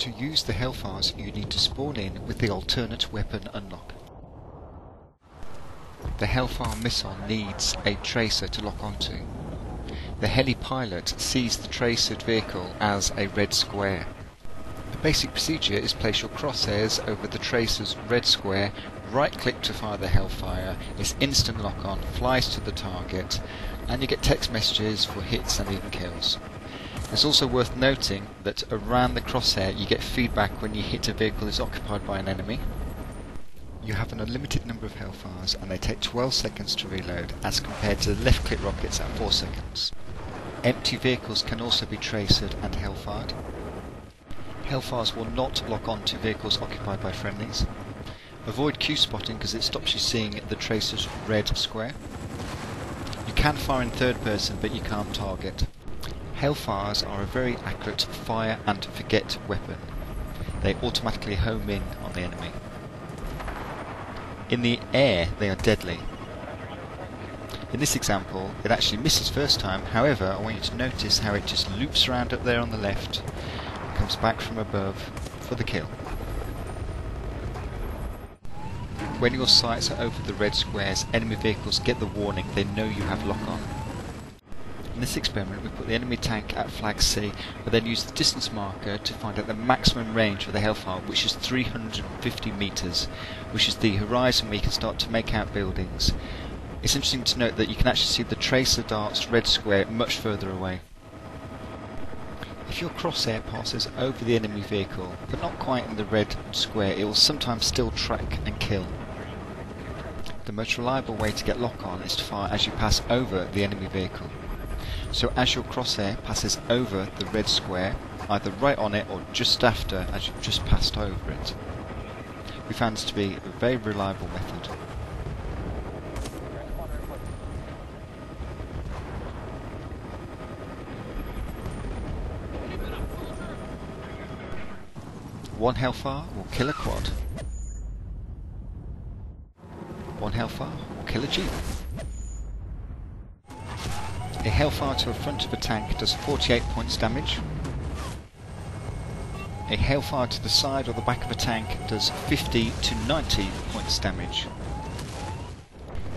To use the Hellfires, you need to spawn in with the alternate weapon unlock. The Hellfire missile needs a tracer to lock onto. The heli pilot sees the tracered vehicle as a red square. The basic procedure is place your crosshairs over the tracer's red square, right click to fire the Hellfire, it's instant lock on, flies to the target, and you get text messages for hits and even kills. It's also worth noting that around the crosshair you get feedback when you hit a vehicle that's occupied by an enemy. You have an unlimited number of Hellfires and they take 12 seconds to reload as compared to the left click rockets at 4 seconds. Empty vehicles can also be tracered and Hellfired. Hellfires will not lock on to vehicles occupied by friendlies. Avoid Q spotting because it stops you seeing the tracer's red square. You can fire in third person but you can't target. Hellfires are a very accurate fire and forget weapon. They automatically home in on the enemy. In the air they are deadly. In this example it actually misses first time, however I want you to notice how it just loops around up there on the left and comes back from above for the kill. When your sights are over the red squares, enemy vehicles get the warning, they know you have lock on. In this experiment we put the enemy tank at flag C, but then use the distance marker to find out the maximum range for the Hellfire, which is 350 metres, which is the horizon where you can start to make out buildings. It's interesting to note that you can actually see the tracer dart's red square much further away. If your crosshair passes over the enemy vehicle, but not quite in the red square, it will sometimes still track and kill. The most reliable way to get lock on is to fire as you pass over the enemy vehicle. So as your crosshair passes over the red square, either right on it or just after as you've just passed over it. We found this to be a very reliable method. One Hellfire will kill a quad. One Hellfire will kill a jeep. A Hellfire to the front of a tank does 48 points damage. A Hellfire to the side or the back of a tank does 50 to 90 points damage.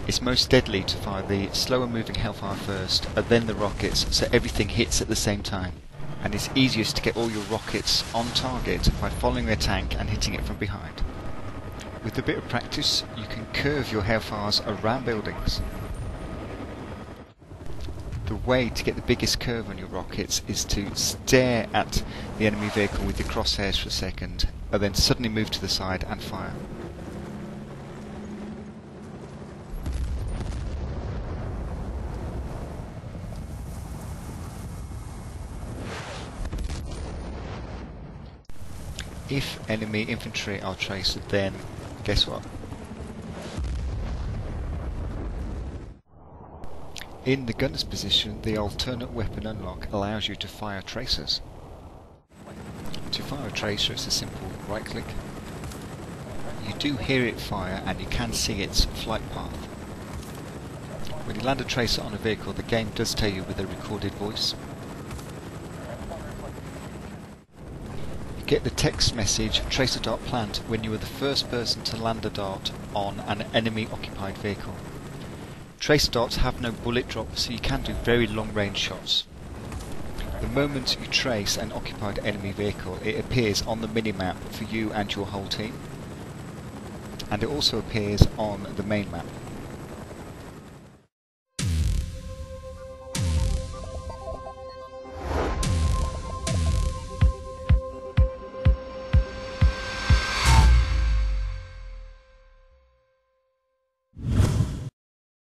It's most deadly to fire the slower moving Hellfire first and then the rockets so everything hits at the same time. And it's easiest to get all your rockets on target by following a tank and hitting it from behind. With a bit of practice you can curve your Hellfires around buildings. The way to get the biggest curve on your rockets is to stare at the enemy vehicle with your crosshairs for a second and then suddenly move to the side and fire. If enemy infantry are traced, then guess what? In the gunner's position, the alternate weapon unlock allows you to fire tracers. To fire a tracer, it's a simple right click. You do hear it fire and you can see its flight path. When you land a tracer on a vehicle, the game does tell you with a recorded voice. You get the text message tracer dart plant when you were the first person to land a dart on an enemy occupied vehicle. Tracer darts have no bullet drop, so you can do very long range shots. The moment you trace an occupied enemy vehicle, it appears on the minimap for you and your whole team. And it also appears on the main map.